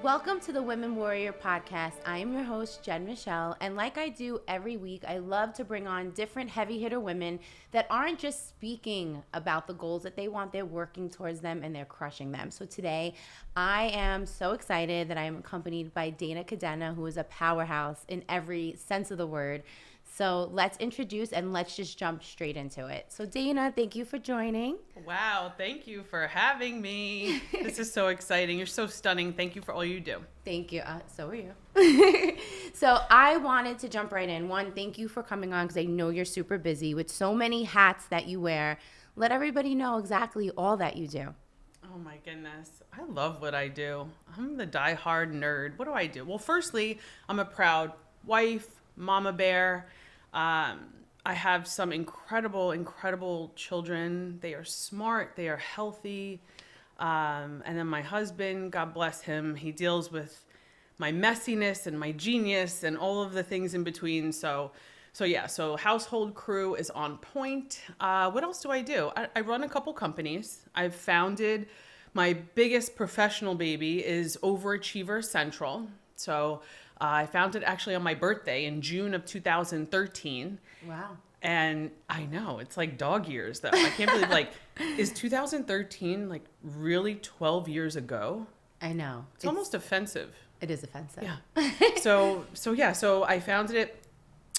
Welcome to the Women Warrior Podcast. I am your host, Jen Michelle, and like I do every week, I love to bring on different heavy hitter women that aren't just speaking about the goals that they want, they're working towards them and they're crushing them. So today, I am so excited that I am accompanied by Cadena, who is a powerhouse in every sense of the word. So let's introduce and let's just jump straight into it. So Dana, thank you for joining. Wow, thank you for having me. This is so exciting. You're so stunning. Thank you for all you do. Thank you. So are you. So I wanted to jump right in. One, thank you for coming on because I know you're super busy with so many hats that you wear. Let everybody know exactly all that you do. Oh my goodness. I love what I do. I'm the diehard nerd. What do I do? Well, firstly, I'm a proud wife, mama bear. I have some incredible children. They are smart. They are healthy. And then my husband, God bless him, he deals with my messiness and my genius and all of the things in between. So household crew is on point. What else do I do? I run a couple companies. I've founded, my biggest professional baby is Overachiever Central. So I found it actually on my birthday in June of 2013. Wow. And I know, it's like dog years though. I can't believe, is 2013 really 12 years ago? I know. It's almost offensive. It is offensive. Yeah. So I founded it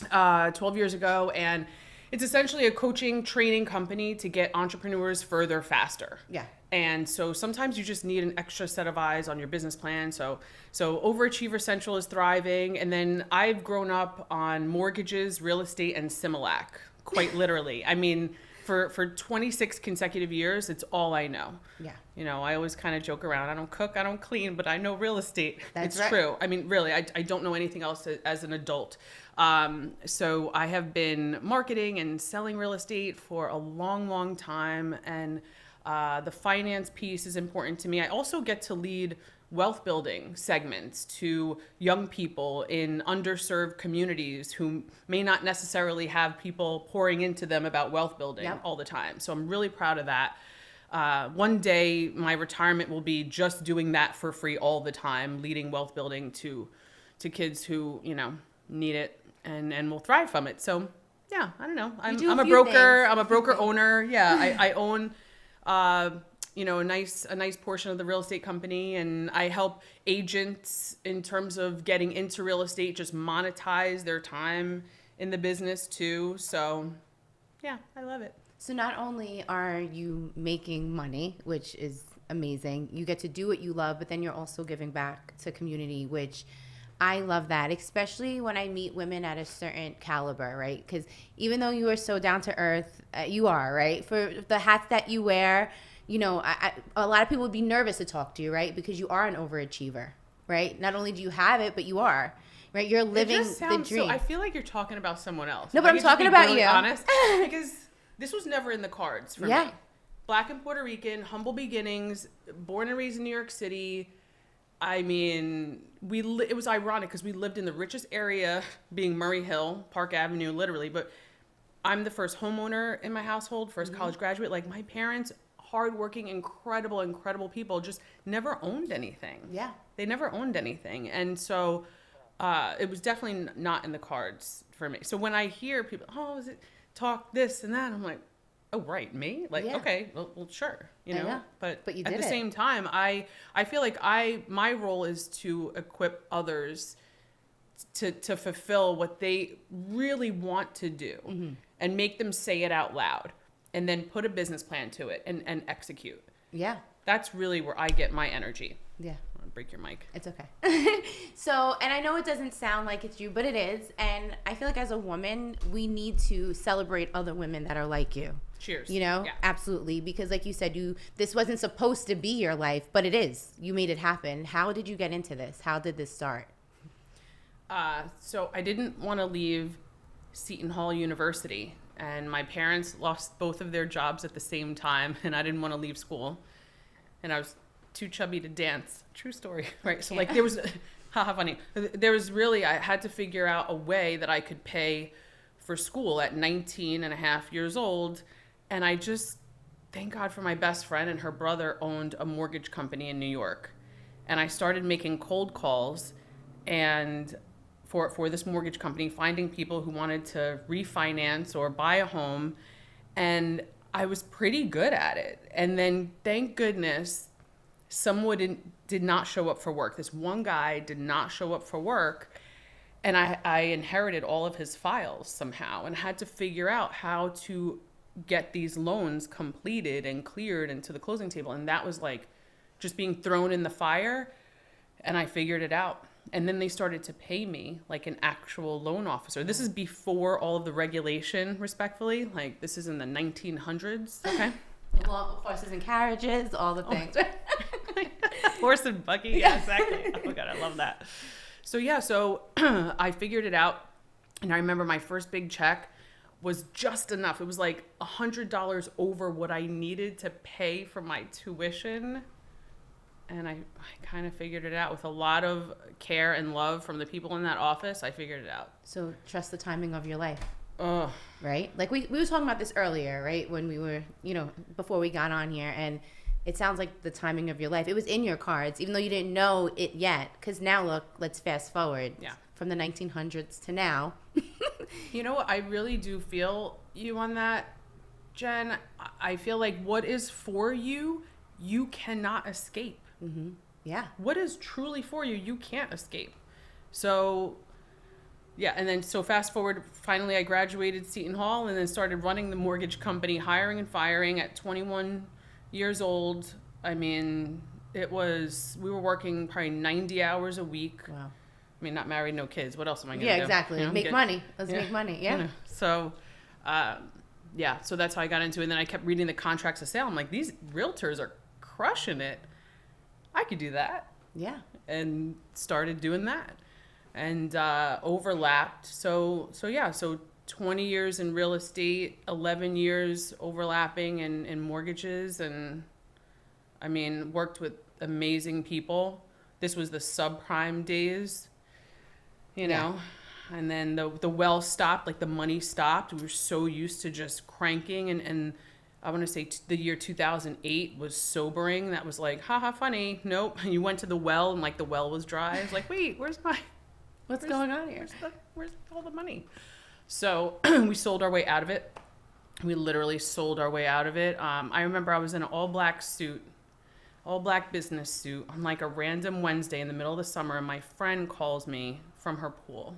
12 years ago, and it's essentially a coaching training company to get entrepreneurs further faster. Yeah. And so sometimes you just need an extra set of eyes on your business plan. So Overachiever Central is thriving. And then I've grown up on mortgages, real estate, and Similac, quite literally. I mean, for 26 consecutive years, it's all I know. Yeah. You know, I always kind of joke around. I don't cook, I don't clean, but I know real estate. That's it's right. true. I mean, really, I don't know anything else as an adult. So I have been marketing and selling real estate for a long time. And the finance piece is important to me. I also get to lead wealth building segments to young people in underserved communities who may not necessarily have people pouring into them about wealth building all the time. So I'm really proud of that. One day my retirement will be just doing that for free all the time, leading wealth building to kids who, need it and will thrive from it. So yeah, I don't know. I'm a broker. I'm a broker owner. Yeah. I own a nice portion of the real estate company, and I help agents in terms of getting into real estate, just monetize their time in the business too. So yeah, I love it. So not only are you making money, which is amazing, you get to do what you love, but then you're also giving back to community, which I love that, especially when I meet women at a certain caliber, right? Because even though you are so down to earth, you are, right? For the hats that you wear, a lot of people would be nervous to talk to you, right? Because you are an overachiever, right? Not only do you have it, but you are, right? You're living the dream. So I feel like you're talking about someone else. No, but I'm talking about you. Honest, because this was never in the cards for me. Black and Puerto Rican, humble beginnings, born and raised in New York City. I mean, it was ironic because we lived in the richest area, being Murray Hill, Park Avenue, literally. But I'm the first homeowner in my household, first college graduate. Like, my parents, hardworking, incredible people, just never owned anything. Yeah. They never owned anything. And so it was definitely not in the cards for me. So when I hear people, is it talk this and that? I'm like, oh, right, me? Okay, well, sure, But you at did the same time, I feel like my role is to equip others to fulfill what they really want to do and make them say it out loud and then put a business plan to it and execute. Yeah. That's really where I get my energy. Yeah. Break your mic. It's okay. So, and I know it doesn't sound like it's you, but it is. And I feel like as a woman, we need to celebrate other women that are like you. Cheers. Yeah. Absolutely. Because like you said, this wasn't supposed to be your life, but it is. You made it happen. How did you get into this? How did this start? So I didn't want to leave Seton Hall University, and my parents lost both of their jobs at the same time, and I didn't want to leave school. And I was too chubby to dance. True story, right? So there was, funny. There was really, I had to figure out a way that I could pay for school at 19 and a half years old. And I just, thank God for my best friend, and her brother owned a mortgage company in New York. and I started making cold calls and for this mortgage company, finding people who wanted to refinance or buy a home. And I was pretty good at it. And then thank goodness someone did not show up for work. This one guy did not show up for work. And I inherited all of his files somehow and had to figure out how to get these loans completed and cleared and to the closing table. And that was like just being thrown in the fire, and I figured it out. And then they started to pay me like an actual loan officer. This is before all of the regulation, respectfully. Like, this is in the 1900s, okay? Well, horses and carriages, all the things. Horse and buggy, yeah, exactly. Oh, God, I love that. So I figured it out. And I remember my first big check was just enough. It was like $100 over what I needed to pay for my tuition. And I kind of figured it out with a lot of care and love from the people in that office. I figured it out. So trust the timing of your life. Ugh. Right? Like we were talking about this earlier, right? When we were, before we got on here. And it sounds like the timing of your life. It was in your cards, even though you didn't know it yet. Because now, look, let's fast forward. Yeah. From the 1900s to now. You know what? I really do feel you on that, Jen. I feel like what is for you, you cannot escape. Mm-hmm. Yeah. What is truly for you, you can't escape. So, yeah. And then, so fast forward, finally I graduated Seton Hall and then started running the mortgage company, hiring and firing at 21 years old. I mean, we were working probably 90 hours a week. Wow. I mean, not married, no kids. What else am I going to do? do? Yeah, exactly. Make money. Let's make money. Yeah. So, so that's how I got into it. And then I kept reading the contracts of sale. I'm like, these realtors are crushing it. I could do that. Yeah. And started doing that and overlapped. So 20 years in real estate, 11 years overlapping in mortgages. And I mean, worked with amazing people. This was the subprime days, you know, and then the well stopped, like the money stopped. We were so used to just cranking and I want to say the year 2008 was sobering. That was like, haha, funny. Nope. And you went to the well and like the well was dry. I was like, wait, what's going on here? Where's all the money? So we sold our way out of it. We literally sold our way out of it. I remember I was in an all black business suit on like a random Wednesday in the middle of the summer. And my friend calls me from her pool.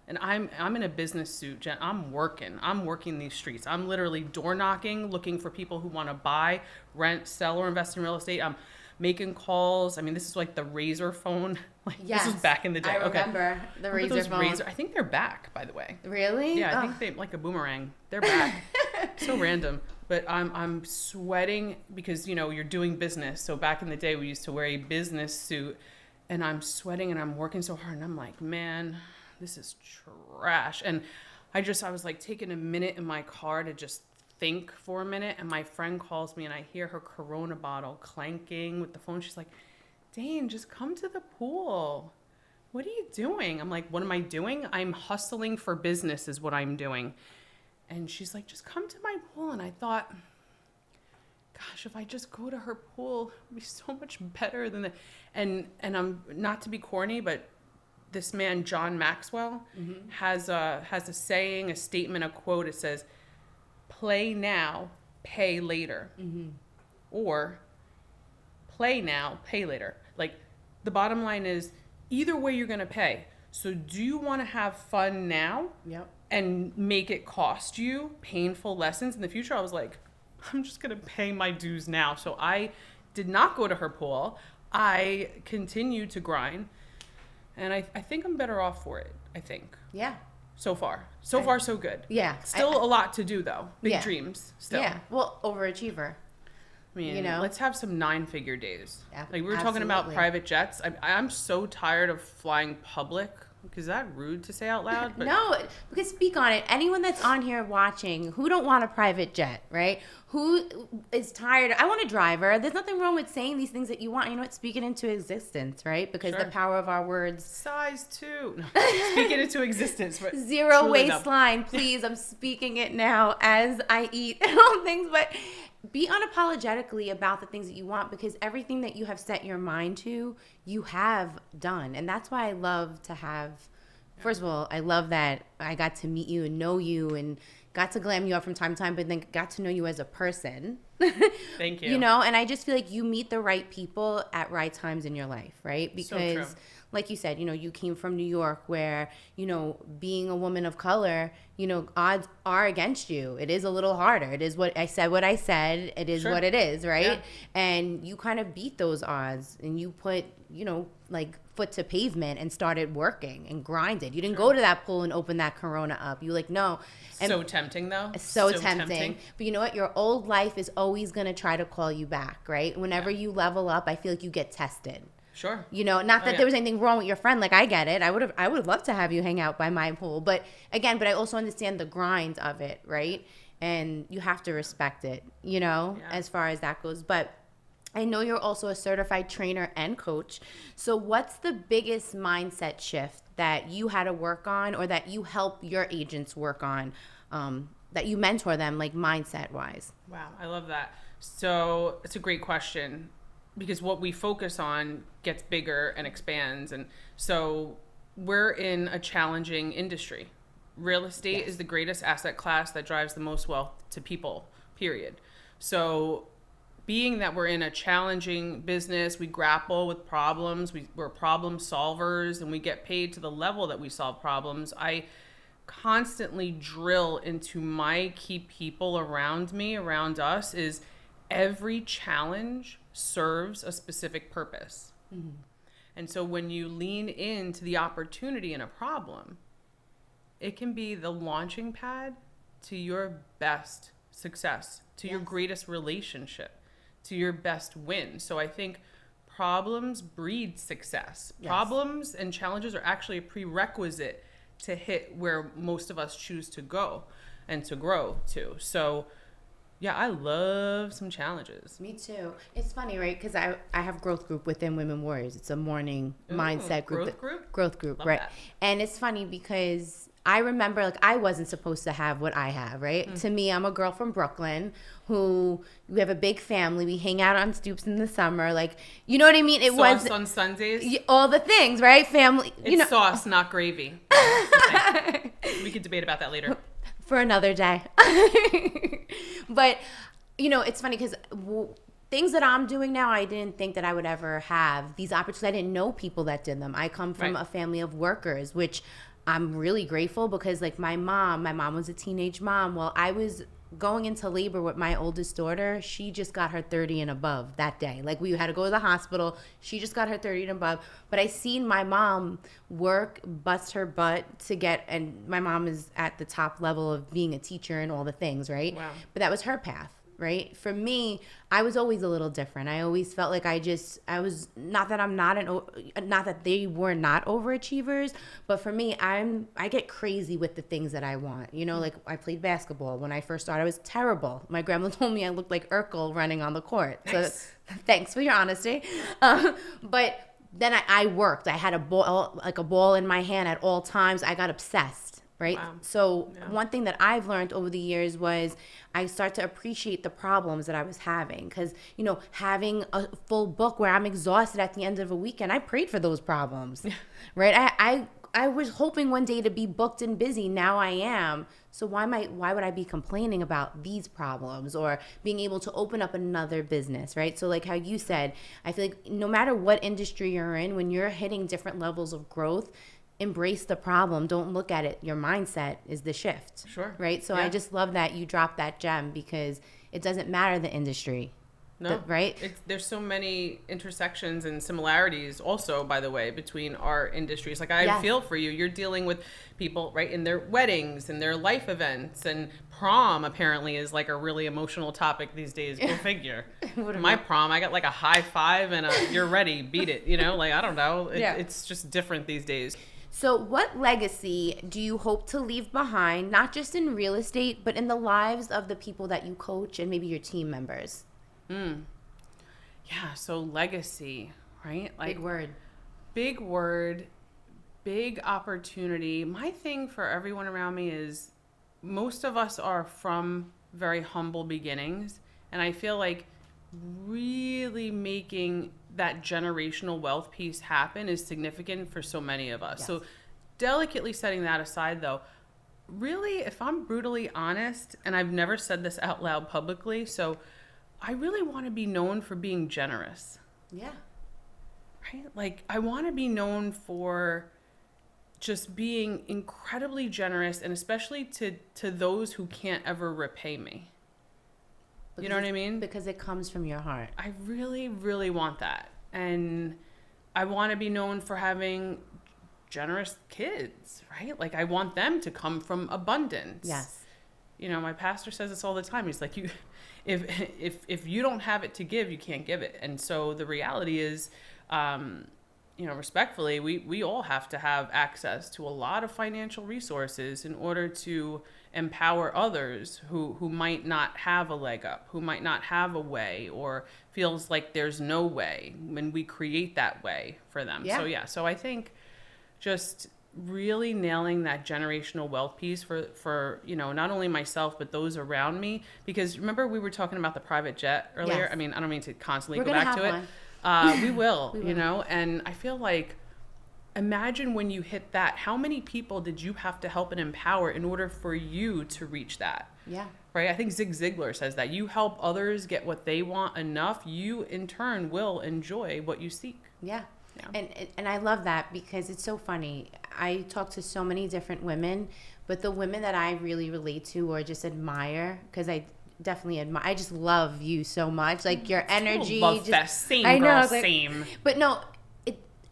And I'm in a business suit, Jen. I'm working these streets. I'm literally door knocking, looking for people who want to buy, rent, sell, or invest in real estate. I'm making calls. I mean, this is like the Razor phone. Like, yes, this is back in the day. I remember the Razor phone. I think they're back, by the way. Really? Yeah, I think they like a boomerang. They're back. So random. But I'm sweating because, you're doing business. So back in the day, we used to wear a business suit. And I'm sweating and I'm working so hard. And I'm like, man, this is trash. And I was like taking a minute in my car to just think for a minute. And my friend calls me and I hear her Corona bottle clanking with the phone. She's like, Dane, just come to the pool. What are you doing? I'm like, what am I doing? I'm hustling for business is what I'm doing. And she's like, just come to my pool. And I thought, gosh, if I just go to her pool, it would be so much better than that. And I'm not to be corny, but this man, John Maxwell, has a saying, a statement, a quote. It says, play now, pay later. Mm-hmm. Or play now, pay later. Like, the bottom line is, either way you're going to pay. So do you want to have fun now? Yep. And make it cost you painful lessons in the future? I was like, I'm just going to pay my dues now. So I did not go to her pool. I continued to grind. And I think I'm better off for it, I think. Yeah. So far. So far, so good. Yeah. Still a lot to do, though. Big dreams still. Yeah. Well, overachiever. I mean, let's have some 9-figure days. Yeah, like, we were talking about private jets. I'm so tired of flying public. Is that rude to say out loud? But no, because speak on it. Anyone that's on here watching who don't want a private jet, right? Who is tired? I want a driver. There's nothing wrong with saying these things that you want. You know what? Speak it into existence, right? Because the power of our words. Size 2. No, speak it into existence. Zero waistline, please. I'm speaking it now as I eat and all things. But be unapologetically about the things that you want, because everything that you have set your mind to, you have done. And that's why I love to have, first of all, I love that I got to meet you and know you and got to glam you up from time to time, but then got to know you as a person. Thank you. You know, and I just feel like you meet the right people at right times in your life, right? Because So true. like you said, you know, you came from New York where, you know, being a woman of color, you know, odds are against you. It is a little harder. It is what I said. It is Sure. what it is, right? Yeah. And you kind of beat those odds and you put, you know, like foot to pavement and started working and grinded. You didn't go to that pool and open that Corona up. You like, no. And So tempting, though. so tempting. But you know what? Your old life is always going to try to call you back, right? Whenever you level up, I feel like you get tested. Sure. You know, not that there was anything wrong with your friend. Like, I get it. I would love to have you hang out by my pool. But again, I also understand the grind of it, right? And you have to respect it, you know, as far as that goes. But I know you're also a certified trainer and coach. So what's the biggest mindset shift that you had to work on, or that you help your agents work on, that you mentor them, like mindset wise? Wow, I love that. So it's a great question, because what we focus on gets bigger and expands. And so we're in a challenging industry. Real estate is the greatest asset class that drives the most wealth to people, period. So being that we're in a challenging business, we grapple with problems, we're problem solvers, and we get paid to the level that we solve problems. I constantly drill into my key people around me, around us, is every challenge serves a specific purpose. Mm-hmm. And so when you lean into the opportunity in a problem, it can be the launching pad to your best success, to your greatest relationship, to your best win. So I think problems breed success. Yes. Problems and challenges are actually a prerequisite to hit where most of us choose to go and to grow to. So yeah, I love some challenges. Me too. It's funny, right? Because I have growth group within Women Warriors. It's a morning mindset group. Growth group, love right? That. And it's funny because I remember, like, I wasn't supposed to have what I have, right? To me, I'm a girl from Brooklyn we have a big family. We hang out on stoops in the summer. Like, you know what I mean? It sauce on Sundays. All the things, right? Family. It's sauce, not gravy. We could debate about that later. For another day. But, you know, it's funny because things that I'm doing now, I didn't think that I would ever have these opportunities. I didn't know people that did them. I come from a family of workers, which I'm really grateful because, like, my mom was a teenage mom. Well, I was going into labor with my oldest daughter. She just got her 30 and above that day. Like, we had to go to the hospital. She just got her 30 and above. But I seen my mom work, bust her butt to get, and my mom is at the top level of being a teacher and all the things, right? Wow. But that was her path. Right? For me, I was always a little different. I always felt like I was, not that they were not overachievers, but for me, I get crazy with the things that I want. You know, like, I played basketball. When I first started, I was terrible. My grandma told me I looked like Urkel running on the court. Nice. So thanks for your honesty. But then I worked. I had a ball in my hand at all times. I got obsessed. Right. Wow. So one thing that I've learned over the years was I start to appreciate the problems that I was having. Because, you know, having a full book where I'm exhausted at the end of a weekend, I prayed for those problems. Right. I was hoping one day to be booked and busy. Now I am. So why would I be complaining about these problems or being able to open up another business? Right. So like how you said, I feel like no matter what industry you're in, when you're hitting different levels of growth, embrace the problem. Don't look at it. Your mindset is the shift. Sure. Right? So I just love that you dropped that gem because it doesn't matter the industry. No. Right? There's so many intersections and similarities also, by the way, between our industries. Like, I feel for you. You're dealing with people, right, in their weddings and their life events, and prom apparently is like a really emotional topic these days. Go figure. My prom, I got like a high five and a you're ready, beat it, you know? Like, I don't know. It's just different these days. So what legacy do you hope to leave behind, not just in real estate, but in the lives of the people that you coach and maybe your team members? Yeah, so legacy, right? Like, Big word, big opportunity. My thing for everyone around me is most of us are from very humble beginnings, And I feel like really making that generational wealth piece happen is significant for so many of us. Yes. So delicately setting that aside though, really, if I'm brutally honest, and I've never said this out loud publicly, so I really want to be known for being generous. Yeah. Right? Like, I want to be known for just being incredibly generous, and especially to those who can't ever repay me. You know what I mean? Because it comes from your heart. I really, really want that. And I want to be known for having generous kids, right? Like, I want them to come from abundance. Yes. You know, my pastor says this all the time. He's like, if you don't have it to give, you can't give it. And so the reality is, you know, respectfully, we all have to have access to a lot of financial resources in order to empower others who might not have a leg up, who might not have a way, or feels like there's no way, when we create that way for them. Yeah. So I think just really nailing that generational wealth piece for you know, not only myself but those around me, because remember we were talking about the private jet earlier. Yes. I mean, I don't mean to constantly go back to it. We will. You know, and I feel like, imagine when you hit that, how many people did you have to help and empower in order for you to reach that? Yeah. Right? I think Zig Ziglar says that you help others get what they want enough, you in turn will enjoy what you seek. Yeah. Yeah. And I love that, because it's so funny. I talk to so many different women, but the women that I really relate to or just admire, because I definitely admire, I just love you so much. Like, your energy. Love that. Same, I know, girl, like, same. But no,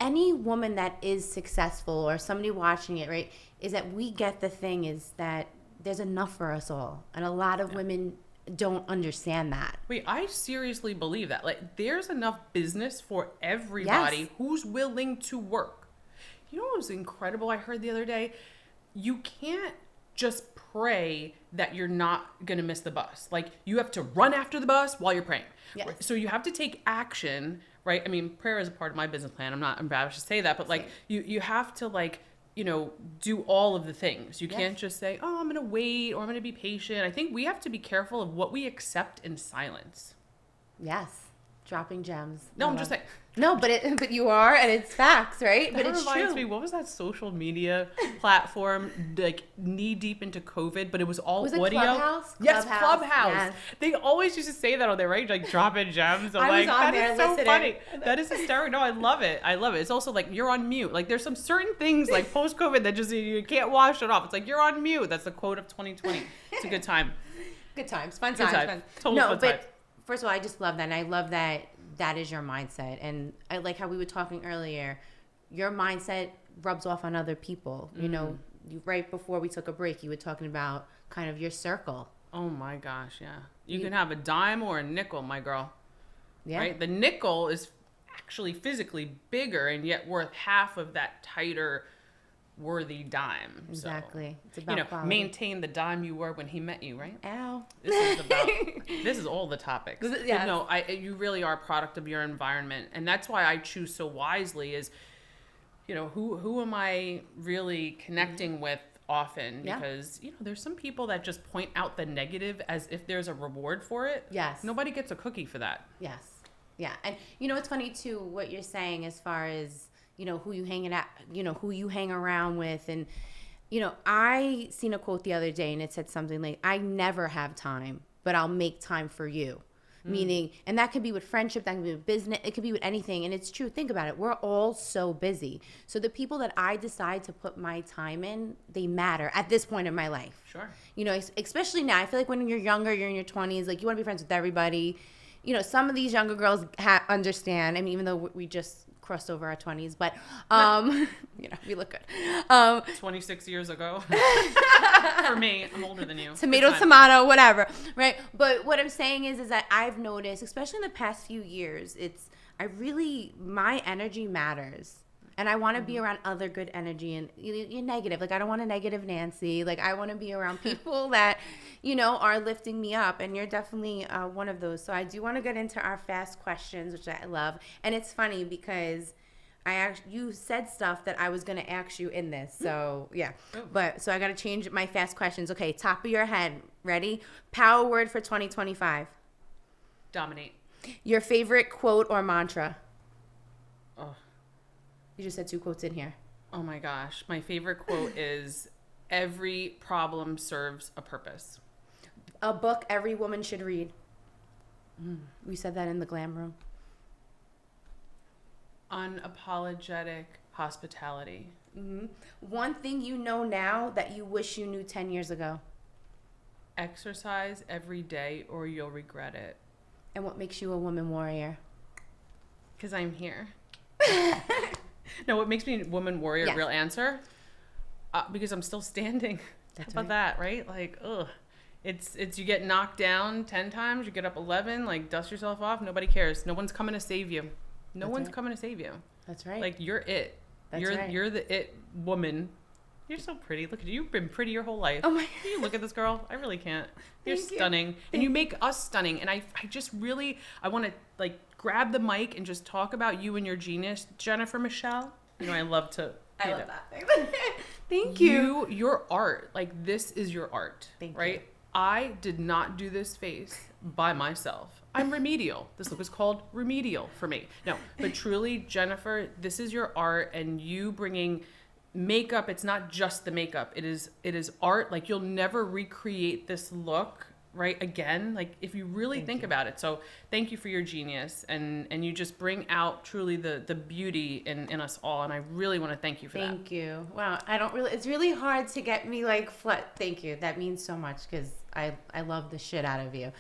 any woman that is successful, or somebody watching it, right, is that we get the thing is that there's enough for us all. And a lot of women don't understand that. Wait, I seriously believe that. Like, there's enough business for everybody who's willing to work. You know what was incredible I heard the other day? You can't just pray that you're not going to miss the bus. Like, you have to run after the bus while you're praying. Yes. So you have to take action, right? I mean, prayer is a part of my business plan. I'm not embarrassed to say that, but like, you have to, like, you know, do all of the things. You can't just say, oh, I'm going to wait, or I'm going to be patient. I think we have to be careful of what we accept in silence. Yes. Dropping gems. No, I'm just saying. No, but you are, and it's facts, right? That but it's reminds true. me, what was that social media platform, like, knee deep into COVID, but it was all audio? Clubhouse? Yes, Clubhouse. Yes. They always used to say that on their radio, like, dropping gems. I'm like, that is so funny. That is hysterical. No, I love it. I love it. It's also like, you're on mute. Like, there's some certain things, like, post-COVID that just, you can't wash it off. It's like, you're on mute. That's the quote of 2020. It's a good time. Good times. Fun times. Fun. Totally fun times. First of all, I just love that. And I love that that is your mindset. And I like how we were talking earlier. Your mindset rubs off on other people. You know, right before we took a break, you were talking about kind of your circle. Oh, my gosh, yeah. You can have a dime or a nickel, my girl. Yeah. Right? The nickel is actually physically bigger and yet worth half of that tighter, worthy dime. Exactly. So, it's about quality. Maintain the dime you were when he met you, right? Ow. This is all the topics. Yes. No, you really are a product of your environment. And that's why I choose so wisely is, you know, who am I really connecting with often? Because, you know, there's some people that just point out the negative as if there's a reward for it. Yes. Nobody gets a cookie for that. Yes. Yeah. And, you know, it's funny, too, what you're saying as far as, you know, who you hang around with. And, you know, I seen a quote the other day, and it said something like, I never have time, but I'll make time for you. Meaning, and that could be with friendship, that could be with business, it could be with anything. And it's true. Think about it. We're all so busy. So the people that I decide to put my time in, they matter at this point in my life. Sure. You know, especially now. I feel like when you're younger, you're in your 20s, like, you want to be friends with everybody. You know, some of these younger girls understand. I mean, even though we just crossed over our 20s, but you know, we look good. 26 years ago. For me, I'm older than you. Tomato, whatever, right? But what I'm saying is that I've noticed, especially in the past few years, my energy matters. And I want to be around other good energy, and you're negative. Like, I don't want a negative Nancy. Like, I want to be around people that, you know, are lifting me up. And you're definitely one of those. So I do want to get into our fast questions, which I love. And it's funny because you said stuff that I was going to ask you in this. So, yeah. So I got to change my fast questions. Okay, top of your head. Ready? Power word for 2025. Dominate. Your favorite quote or mantra? Oh. You just said 2 quotes in here. Oh my gosh. My favorite quote is, every problem serves a purpose. A book every woman should read. We said that in the glam room. Unapologetic hospitality. Mm-hmm. One thing you know now that you wish you knew 10 years ago. Exercise every day or you'll regret it. And what makes you a woman warrior? Because I'm here. No, what makes me a woman warrior, Yes. real answer? Because I'm still standing. That's How about that, right? Like, ugh. It's you get knocked down 10 times, you get up 11, like, dust yourself off. Nobody cares. No one's coming to save you. No That's one's right. coming to save you. That's right. Like, you're it. That's you're right. You're the it woman. You're so pretty. Look at you. You've been pretty your whole life. Oh my. Can you look at this girl? I really can't. You're Thank you. stunning. And you make us stunning. And I just really, I want to, like, grab the mic and just talk about you and your genius, Jennifer Michelle. You know, I love to. I love that. Thank you. Your art, like, this is your art. Thank right? you. I did not do this face by myself. I'm remedial. This look is called remedial for me. No, but truly, Jennifer, this is your art, and you bringing makeup. It's not just the makeup. It is art. Like, you'll never recreate this look, right, again. Like, if you really think about it. So thank you for your genius, and you just bring out truly the beauty in us all, and I really want to thank you for that. Thank you. Wow, it's really hard to get me like thank you. That means so much because I love the shit out of you.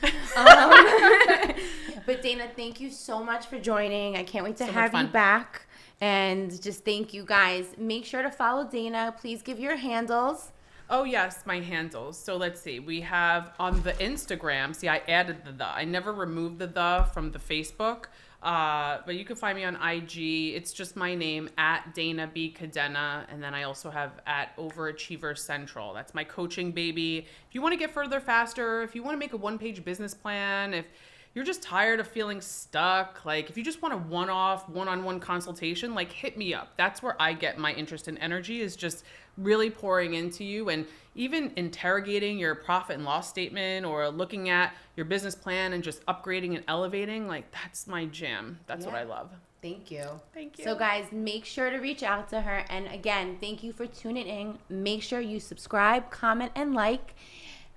But Dana, thank you so much for joining. I can't wait to have you back. And just thank you guys. Make sure to follow Dana. Please give your handles. Oh, yes, my handles. So let's see. We have on the Instagram. See, I added the. I never removed the from the Facebook. But you can find me on IG. It's just my name, at Dana B. Cadena. And then I also have at Overachiever Central. That's my coaching baby. If you want to get further faster, if you want to make a one-page business plan, if you're just tired of feeling stuck, like if you just want a one-off, one-on-one consultation, like hit me up. That's where I get my interest and energy, is just really pouring into you, and even interrogating your profit and loss statement or looking at your business plan and just upgrading and elevating. Like, that's my jam. That's what I love. Thank you. Thank you. So guys, make sure to reach out to her. And again, thank you for tuning in. Make sure you subscribe, comment, and like.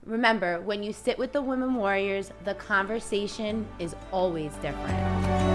Remember, when you sit with the women warriors, the conversation is always different.